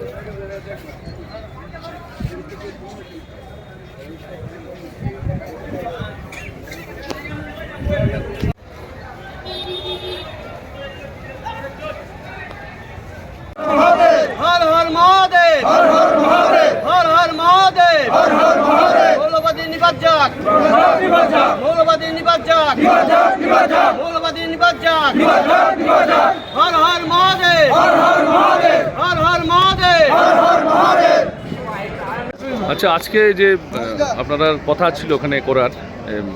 हर हर महादेव, हर हर महादेव, हर हर महादेव, हर हर महादेव। मौलवादी निबाद जाक, मौलवादी निबाद जाक, मौलवादी निबाद जाक, हर हर महादेव, हर हर महादेव, हर हर महादेव, हर हर महादेव। আচ্ছা, আজকে যে আপনারা কথা ছিল ওখানে করার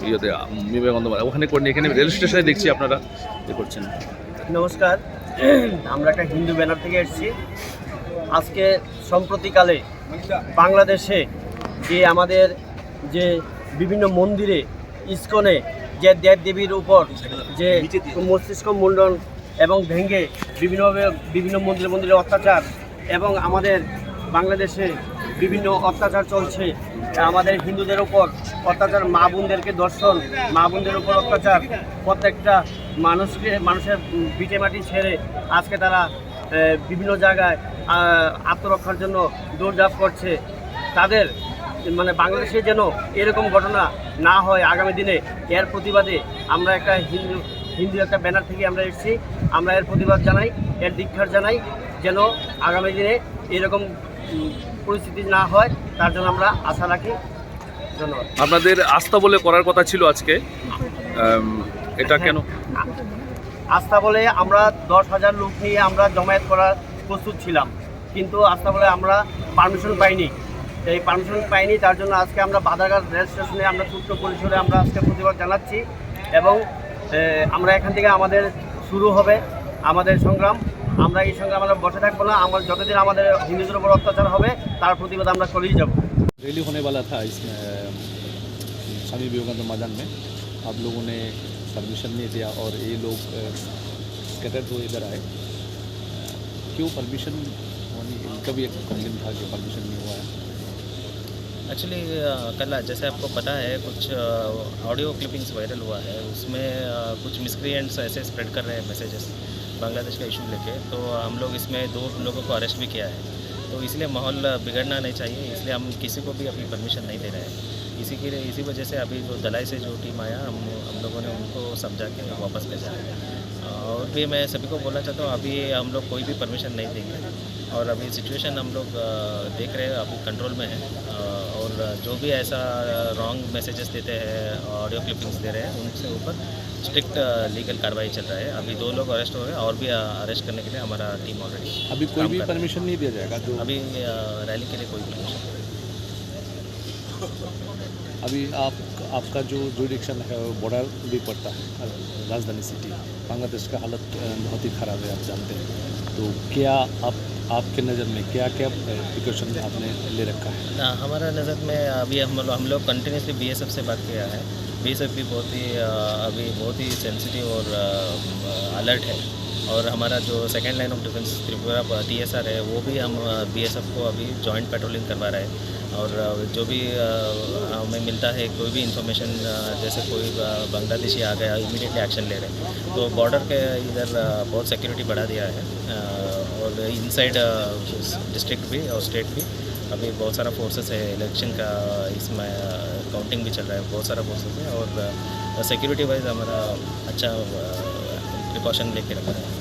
ইয়েতে বিবেকানন্দ ওখানে করেন, এখানে রেল স্টেশনে দেখছি আপনারা ইয়ে করছেন। নমস্কার, আমরা একটা হিন্দু ব্যানার থেকে এসেছি। আজকে সম্প্রতিকালে বাংলাদেশে যে আমাদের যে বিভিন্ন মন্দিরে ইসকনে যে দেবদেবীর উপর যে মস্তিষ্ক মুন্ডন এবং ভেঙে বিভিন্ন মন্দিরে অত্যাচার এবং আমাদের বাংলাদেশে বিভিন্ন অত্যাচার চলছে, আমাদের হিন্দুদের উপর অত্যাচার, মা বোনদেরকে ধর্ষণ, মা বোনদের উপর অত্যাচার, প্রত্যেকটা মানুষের ভিটে মাটি ছেড়ে আজকে তারা বিভিন্ন জায়গায় আত্মরক্ষার জন্য দৌড়ঝাঁপ করছে। তাদের মানে বাংলাদেশে যেন এরকম ঘটনা না হয় আগামী দিনে, এর প্রতিবাদে আমরা একটা হিন্দু একটা ব্যানার থেকে আমরা এসেছি। আমরা এর প্রতিবাদ জানাই, এর ধিক্কার জানাই, যেন আগামী দিনে এরকম পরিস্থিতি না হয় তার জন্য আমরা আশা রাখি। ধন্যবাদ। আপনাদের আস্থা বলে করার কথা ছিল আজকে, এটা কেন? আস্থা বলে আমরা 10,000 লোক নিয়ে আমরা জমায়েত করার প্রস্তুত ছিলাম, কিন্তু আস্থা বলে আমরা পারমিশন পাইনি। এই পারমিশন পাইনি, তার জন্য আজকে আমরা বাদারঘাট রেল স্টেশনে আমরা ছোট্ট পরিসরে আমরা আজকে প্রতিবাদ জানাচ্ছি এবং আমরা এখান থেকে আমাদের শুরু হবে আমাদের সংগ্রাম। আমরা এই সংগ্রাম আমরা বসে থাকবো না, আমরা যতদিন আমাদের হিন্দুদের উপর অত্যাচার হবে তার প্রতিবাদ আমরা করেই যাব। रैली होने वाला था इसमें स्वामी विवेकानंद मैदान में, आप लोगों ने परमिशन नहीं दिया और ये लोग स्कैटर्ड हुए इधर आए, क्यों परमिशन होनी? इनका भी एक कंप्लेन था कि परमिशन नहीं हुआ है। एक्चुअली कल जैसे आपको पता है कुछ ऑडियो क्लिपिंग्स वायरल हुआ है, उसमें कुछ मिसक्रिएंट्स ऐसे स्प्रेड कर रहे हैं मैसेजेस बांग्लादेश का इशू लेके, तो हम लोग इसमें 2 लोगों को अरेस्ट भी किया है। तो इसलिए माहौल बिगड़ना नहीं चाहिए, इसलिए हम किसी को भी अभी परमिशन नहीं दे रहे हैं। इसी वजह से अभी जो दलाई से जो टीम आया, हम लोगों ने उनको समझा के वापस भेजा है। और भी मैं सभी को बोलना चाहता हूँ, अभी हम लोग कोई भी परमिशन नहीं देंगे और अभी सिचुएशन हम लोग देख रहे हैं, अभी कंट्रोल में है। और जो भी ऐसा रॉन्ग मैसेजेस देते हैं, ऑडियो क्लिपिंग्स दे रहे हैं, उनसे ऊपर स्ट्रिक्ट लीगल कार्रवाई चल रहा है। अभी 2 लोग अरेस्ट हो गए और भी अरेस्ट करने के लिए हमारा टीम ऑलरेडी अभी कोई भी परमिशन नहीं दिया जाएगा जो अभी रैली के लिए कोई परमिशन नहीं। अभी आपका जो जुडिक्शन है वो बॉर्डर भी पड़ता है राजधानी सिटी, बांग्लादेश का हालत बहुत ही ख़राब है, आप जानते हैं। तो क्या आपके नज़र में क्या क्या प्रिकॉशन आपने ले रखा है? हमारा नज़र में अभी हम लोग कंटिन्यूसली बीएसएफ से बात किया है। बीएसएफ भी अभी बहुत ही सेंसिटिव और अलर्ट है। और हमारा जो second line of defence Tripura TSR है, वो भी हम बीएसएफ को अभी जॉइंट पेट्रोलिंग करवा रहे हैं। और जो भी हमें मिलता है कोई भी इंफॉर्मेशन, जैसे कोई बांग्लादेशी आ गया, इमीडिएटली एक्शन ले रहे हैं। तो बॉर्डर के इधर बहुत सिक्योरिटी बढ़ा दिया है। और इनसाइड डिस्ट्रिक्ट भी और स्टेट भी अभी बहुत सारा फोर्सेस है। इलेक्शन का इसमें काउंटिंग भी चल रहा है, बहुत सारा फोर्सेस है। और सिक्योरिटी वाइज हमारा अच्छा प्रिकॉशन लेके रखा है।